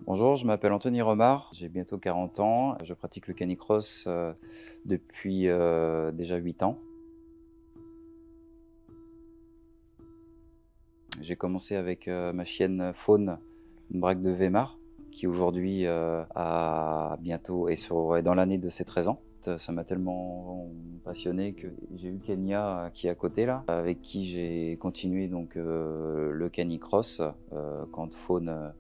Bonjour, je m'appelle Anthony Remard, j'ai bientôt 40 ans, je pratique le canicross depuis déjà 8 ans. J'ai commencé avec ma chienne Faune, une braque de Weimar, qui aujourd'hui a bientôt est dans l'année de ses 13 ans. Ça m'a tellement passionné que j'ai eu Kenya qui est à côté là, avec qui j'ai continué donc le canicross quand Faune a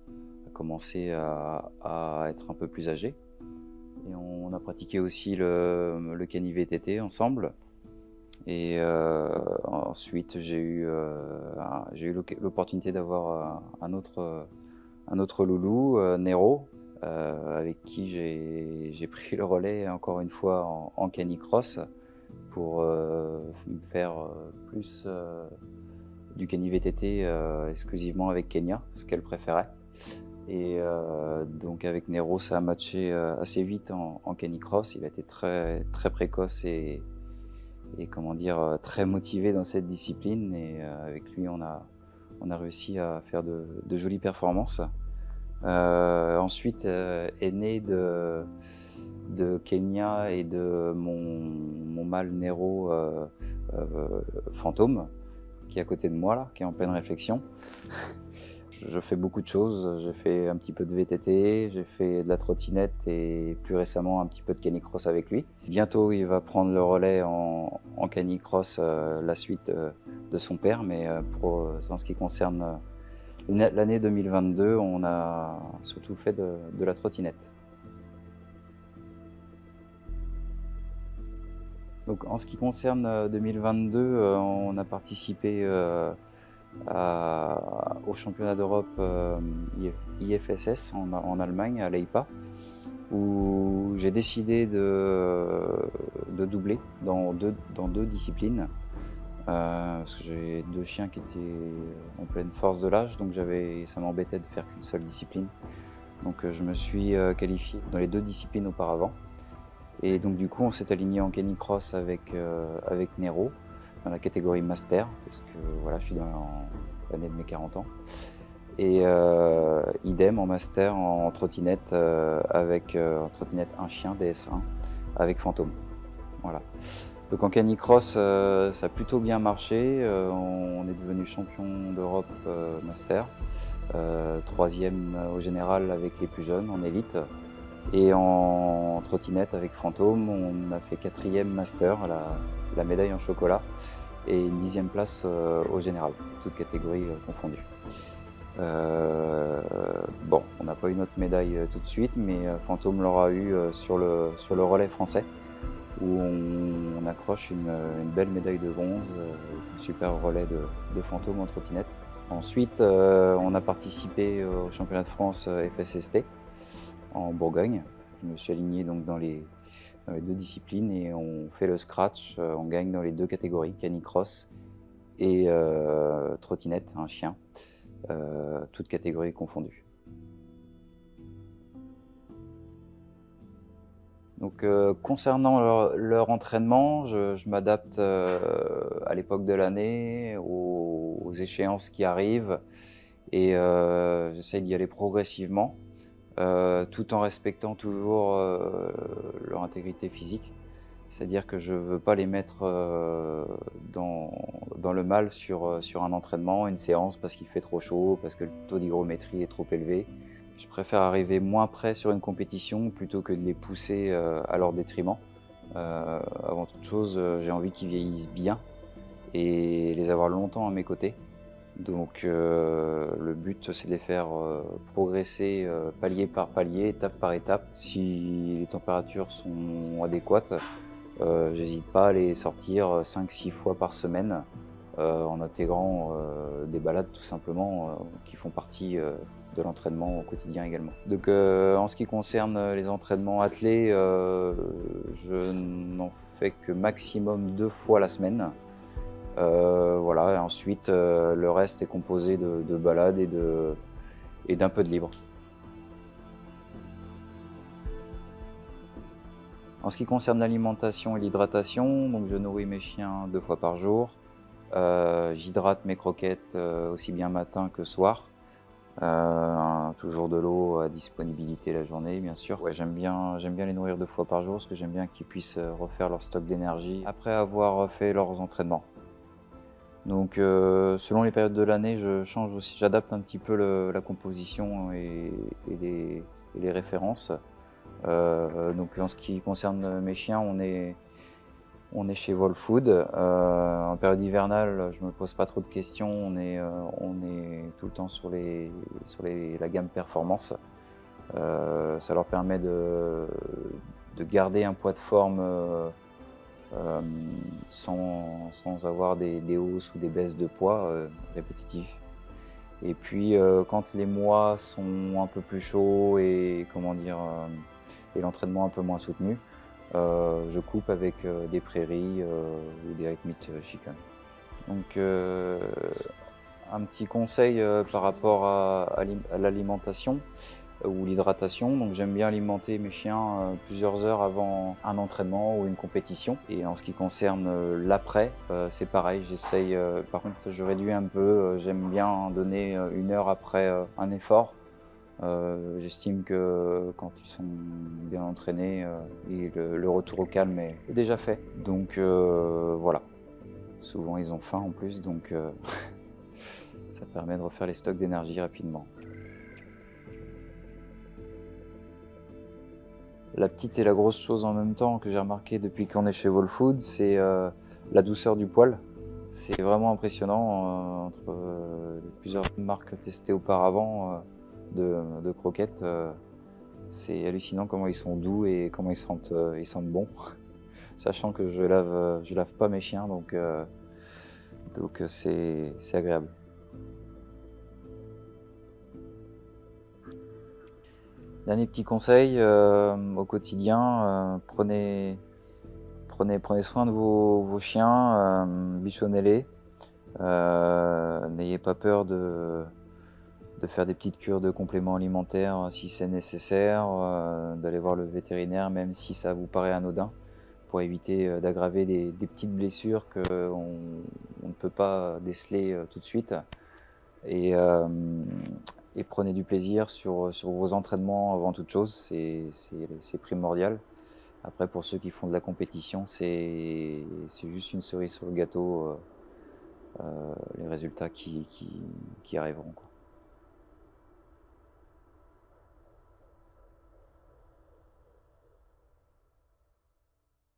commencé à être un peu plus âgé. Et on a pratiqué aussi le cani VTT ensemble. Et ensuite, j'ai eu l'opportunité d'avoir un autre loulou, Nero, avec qui j'ai pris le relais encore une fois en canicross pour faire plus du cani VTT exclusivement avec Kenya, ce qu'elle préférait. Et donc avec Nero, ça a matché assez vite en canicross. Il a été très, très précoce et comment dire, très motivé dans cette discipline. Et avec lui, on a réussi à faire de jolies performances. Ensuite est né de Kenya et de mon mâle Nero Fantôme, qui est à côté de moi, là, qui est en pleine réflexion. Je fais beaucoup de choses, j'ai fait un petit peu de VTT, j'ai fait de la trottinette et plus récemment un petit peu de canicross avec lui. Bientôt il va prendre le relais en canicross, la suite de son père, mais en ce qui concerne l'année 2022, on a surtout fait de la trottinette. Donc en ce qui concerne 2022, on a participé au championnat d'Europe IFSS en Allemagne, à l'EIPA, où j'ai décidé de doubler dans deux disciplines, parce que j'ai deux chiens qui étaient en pleine force de l'âge, donc ça m'embêtait de faire qu'une seule discipline. Donc je me suis qualifié dans les deux disciplines auparavant. Et donc du coup on s'est aligné en canicross avec Nero, dans la catégorie master, parce que voilà, je suis dans l'année de mes 40 ans. Et idem en master en trottinette avec trottinette un chien DS1 avec Fantôme. Voilà. Donc en canicross, ça a plutôt bien marché. On est devenu champion d'Europe master, troisième au général avec les plus jeunes en élite. Et en trottinette avec Fantôme, on a fait quatrième master, la médaille en chocolat, et une 10e place au général, toutes catégories confondues. Bon, on n'a pas eu notre médaille tout de suite, mais Fantôme l'aura eu sur le relais français, où on accroche une belle médaille de bronze, un super relais de Fantôme en trottinette. Ensuite, on a participé au championnat de France FSST en Bourgogne. Je me suis aligné donc dans les deux disciplines et on fait le scratch, on gagne dans les deux catégories, canicross et trottinette, un chien, toutes catégories confondues. Donc concernant leur entraînement, je m'adapte à l'époque de l'année, aux échéances qui arrivent, et j'essaye d'y aller progressivement. Tout en respectant toujours leur intégrité physique. C'est-à-dire que je ne veux pas les mettre dans le mal sur un entraînement, une séance, parce qu'il fait trop chaud, parce que le taux d'hygrométrie est trop élevé. Je préfère arriver moins près sur une compétition plutôt que de les pousser à leur détriment. Avant toute chose, j'ai envie qu'ils vieillissent bien et les avoir longtemps à mes côtés. Donc le but, c'est de les faire progresser palier par palier, étape par étape. Si les températures sont adéquates, j'hésite pas à les sortir 5-6 fois par semaine en intégrant des balades tout simplement qui font partie de l'entraînement au quotidien également. Donc en ce qui concerne les entraînements attelés, je n'en fais que maximum 2 fois la semaine. Voilà, et ensuite le reste est composé de balades et d'un peu de libre. En ce qui concerne l'alimentation et l'hydratation, donc je nourris mes chiens 2 fois par jour. J'hydrate mes croquettes aussi bien matin que soir. Toujours de l'eau à disponibilité la journée, bien sûr. Ouais, j'aime bien les nourrir 2 fois par jour parce que j'aime bien qu'ils puissent refaire leur stock d'énergie après avoir fait leurs entraînements. Donc, selon les périodes de l'année, je change aussi, j'adapte un petit peu la composition et les références. Donc, en ce qui concerne mes chiens, on est chez Volfood. En période hivernale, je me pose pas trop de questions. On est tout le temps sur la gamme performance. Ça leur permet de garder un poids de forme sans avoir des hausses ou des baisses de poids répétitifs. Et puis quand les mois sont un peu plus chauds et et l'entraînement un peu moins soutenu, je coupe avec des prairies ou des red meat chicken. Donc un petit conseil par rapport à l'alimentation ou l'hydratation. Donc j'aime bien alimenter mes chiens plusieurs heures avant un entraînement ou une compétition. Et en ce qui concerne l'après, c'est pareil, j'essaye, par contre je réduis un peu, j'aime bien donner 1 heure après un effort. J'estime que quand ils sont bien entraînés, et le retour au calme est déjà fait. Donc voilà, souvent ils ont faim en plus, donc ça permet de refaire les stocks d'énergie rapidement. La petite et la grosse chose en même temps que j'ai remarqué depuis qu'on est chez Volfood, c'est la douceur du poil. C'est vraiment impressionnant entre plusieurs marques testées auparavant de croquettes. C'est hallucinant comment ils sont doux et comment ils sentent bon. Sachant que je lave pas mes chiens, donc c'est agréable. Dernier petit conseil au quotidien, prenez soin de vos chiens, bichonnez-les. N'ayez pas peur de faire des petites cures de compléments alimentaires si c'est nécessaire, d'aller voir le vétérinaire même si ça vous paraît anodin, pour éviter d'aggraver des petites blessures qu'on ne peut pas déceler tout de suite. Et prenez du plaisir sur vos entraînements avant toute chose, c'est primordial. Après, pour ceux qui font de la compétition, c'est juste une cerise sur le gâteau, les résultats qui arriveront, quoi.